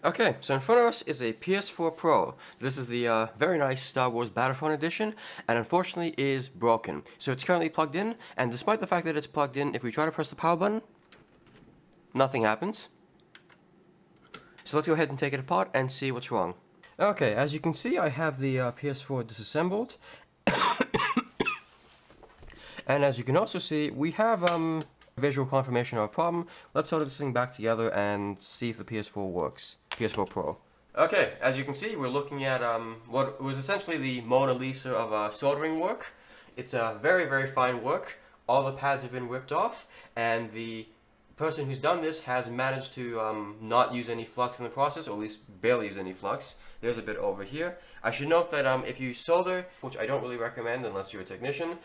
Okay, so in front of us is a PS4 Pro. This is the very nice Star Wars Battlefront edition, and unfortunately is broken. So it's currently plugged in, and despite the fact that it's plugged in, if we try to press the power button, nothing happens. So let's go ahead and take it apart and see what's wrong. Okay, as you can see, I have the PS4 disassembled. And as you can also see, we have visual confirmation of a problem. Let's solder this thing back together and see if the PS4 works. PS4 Pro. Okay, as you can see, we're looking at what was essentially the Mona Lisa of soldering work. It's a very, very fine work. All the pads have been ripped off, and the person who's done this has managed to not use any flux in the process, or at least barely use any flux. There's a bit over here. I should note that if you solder, which I don't really recommend unless you're a technician,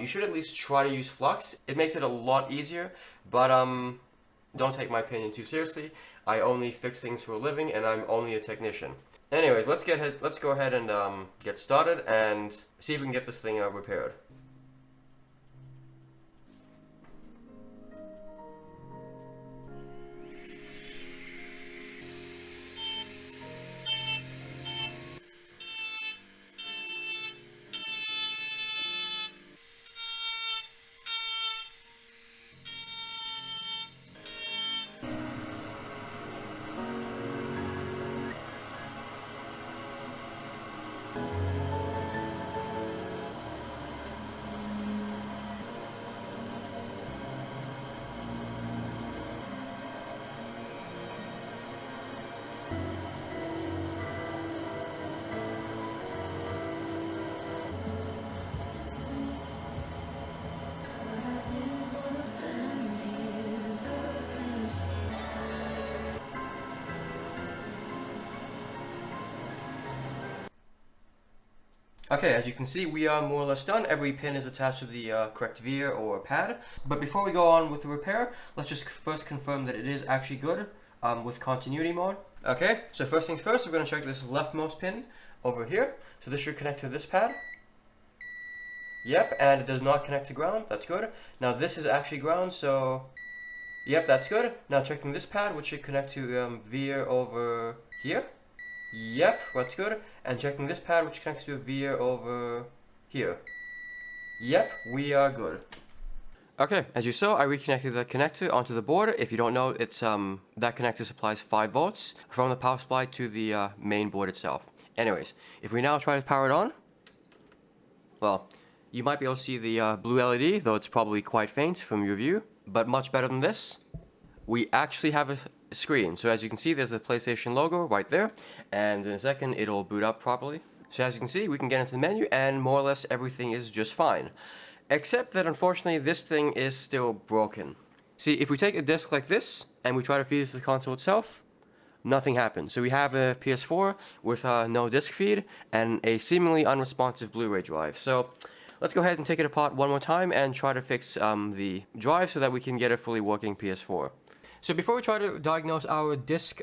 you should at least try to use flux. It makes it a lot easier, but don't take my opinion too seriously. I only fix things for a living, and I'm only a technician. Anyways, let's go ahead and get started and see if we can get this thing repaired. Okay, as you can see, we are more or less done. Every pin is attached to the correct veer or pad. But before we go on with the repair, let's just first confirm that it is actually good with continuity mode. Okay, so first things first, we're going to check this leftmost pin over here. So this should connect to this pad. Yep, and it does not connect to ground. That's good. Now this is actually ground, so yep, that's good. Now checking this pad, which should connect to veer over here. Yep, that's good. And checking this pad, which connects to a veer over here. Yep, we are good. Okay, as you saw, I reconnected the connector onto the board. If you don't know, it's that connector supplies 5 volts from the power supply to the main board itself. Anyways, if we now try to power it on, well, you might be able to see the blue LED, though it's probably quite faint from your view, but much better than this. We actually have a screen. So as you can see, there's the PlayStation logo right there, and in a second it'll boot up properly. So as you can see, we can get into the menu and more or less everything is just fine. Except that unfortunately this thing is still broken. See, if we take a disc like this and we try to feed it to the console itself, nothing happens. So we have a PS4 with no disc feed and a seemingly unresponsive Blu-ray drive. So let's go ahead and take it apart one more time and try to fix the drive so that we can get a fully working PS4. So before we try to diagnose our disk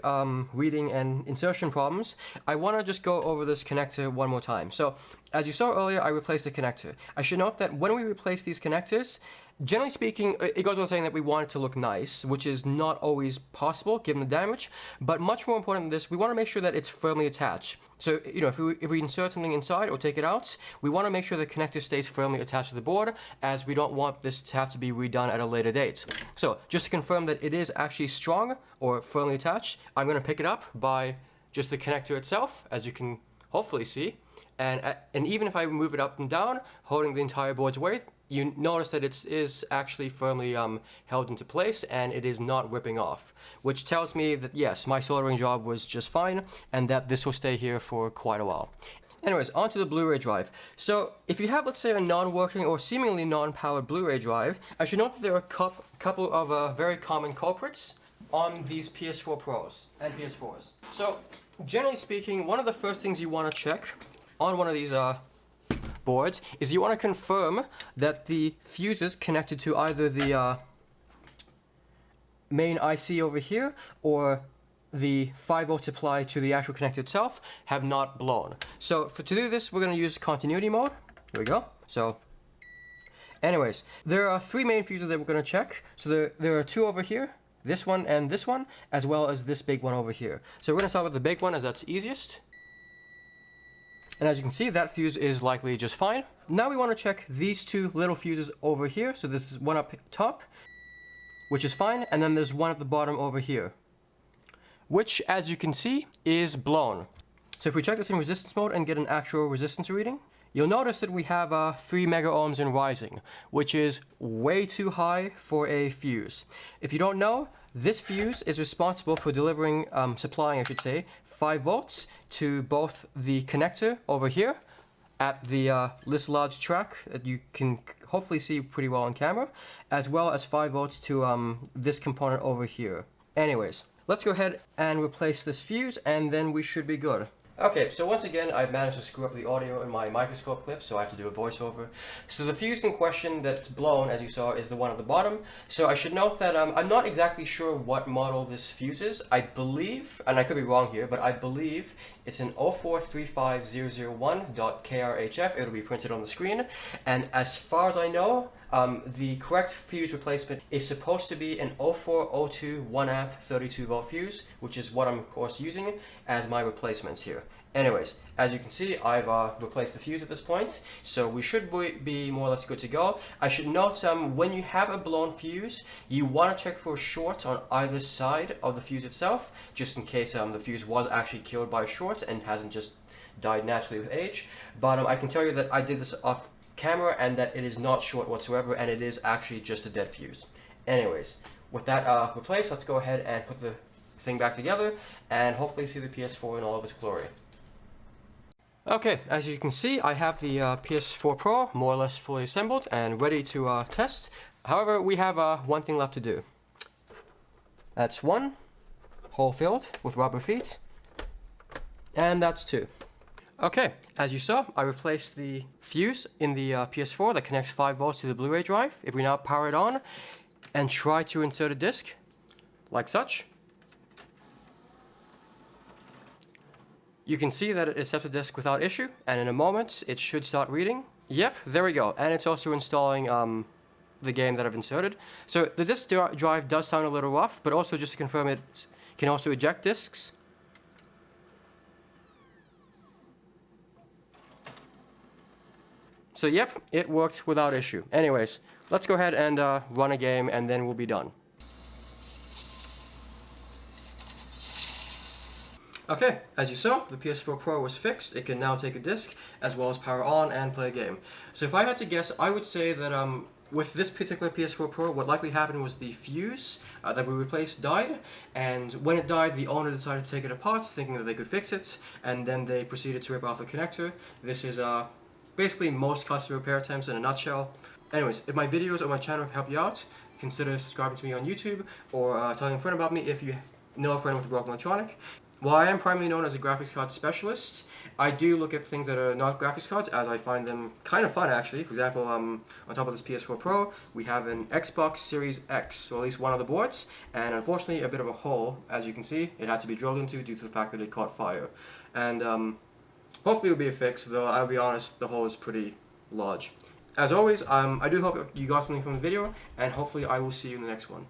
reading and insertion problems, I want to just go over this connector one more time. So as you saw earlier, I replaced the connector. I should note that when we replace these connectors, generally speaking, it goes without saying that we want it to look nice, which is not always possible given the damage, but much more important than this, we want to make sure that it's firmly attached. So, you know, if we insert something inside or take it out, we want to make sure the connector stays firmly attached to the board, as we don't want this to have to be redone at a later date. So, just to confirm that it is actually strong or firmly attached, I'm going to pick it up by just the connector itself, as you can hopefully see. And even if I move it up and down, holding the entire board's weight, you notice that it is actually firmly held into place and it is not ripping off, which tells me that yes, my soldering job was just fine and that this will stay here for quite a while. Anyways, onto the Blu-ray drive. So if you have, let's say, a non-working or seemingly non-powered Blu-ray drive, I should note that there are a couple of very common culprits on these PS4 Pros and PS4s. So generally speaking, one of the first things you want to check on one of these boards is you want to confirm that the fuses connected to either the main IC over here or the 5-volt supply to the actual connector itself have not blown. So to do this, we're going to use continuity mode. Here we go. So anyways, there are 3 main fuses that we're going to check. So there are 2 over here this one, and this one, as well as this big one over here. So we're gonna start with the big one as that's easiest. And as you can see, that fuse is likely just fine. Now we want to check these two little fuses over here. So this is one up top, which is fine, and then there's one at the bottom over here, which, as you can see, is blown. So if we check this in resistance mode and get an actual resistance reading, you'll notice that we have 3 mega ohms and rising, which is way too high for a fuse. If you don't know, this fuse is responsible for delivering, supplying, I should say, 5 volts to both the connector over here at the this large track that you can hopefully see pretty well on camera, as well as 5 volts to this component over here. Anyways, let's go ahead and replace this fuse, and then we should be good. Okay, so once again, I've managed to screw up the audio in my microscope clip, so I have to do a voiceover. So the fuse in question that's blown, as you saw, is the one at the bottom. So I should note that I'm not exactly sure what model this fuse is. I believe, and I could be wrong here, but I believe it's an 0435001.krhf. It'll be printed on the screen. And as far as I know, the correct fuse replacement is supposed to be an 0402 1 amp 32 volt fuse, which is what I'm of course using as my replacements here. Anyways, as you can see, I've replaced the fuse at this point, so we should be more or less good to go. I should note, when you have a blown fuse, you want to check for a short on either side of the fuse itself, just in case the fuse was actually killed by a short and hasn't just died naturally with age. But I can tell you that I did this off camera and that it is not short whatsoever, and it is actually just a dead fuse. Anyways, with that replaced, let's go ahead and put the thing back together and hopefully see the PS4 in all of its glory. Okay, as you can see, I have the PS4 Pro more or less fully assembled and ready to test. However, we have one thing left to do. That's 1 hole filled with rubber feet, and that's 2. Okay, as you saw, I replaced the fuse in the PS4 that connects 5 volts to the Blu-ray drive. If we now power it on and try to insert a disc, like such, you can see that it accepts the disc without issue, and in a moment it should start reading. Yep, there we go, and it's also installing the game that I've inserted. So the disc drive does sound a little rough, but also just to confirm, it can also eject discs. So yep, it worked without issue. Anyways, let's go ahead and run a game, and then we'll be done. Okay, as you saw, the PS4 Pro was fixed. It can now take a disc, as well as power on and play a game. So if I had to guess, I would say that with this particular PS4 Pro, what likely happened was the fuse that we replaced died, and when it died, the owner decided to take it apart, thinking that they could fix it, and then they proceeded to rip off the connector. This is basically most custom repair attempts in a nutshell. Anyways, if my videos on my channel have helped you out, consider subscribing to me on YouTube, or telling a friend about me if you know a friend with a broken electronic. While I am primarily known as a graphics card specialist, I do look at things that are not graphics cards, as I find them kind of fun actually. For example, on top of this PS4 Pro, we have an Xbox Series X, or at least one of the boards, and unfortunately a bit of a hole, as you can see. It had to be drilled into due to the fact that it caught fire. And hopefully it'll be a fix, though I'll be honest, the hole is pretty large. As always, I do hope you got something from the video, and hopefully I will see you in the next one.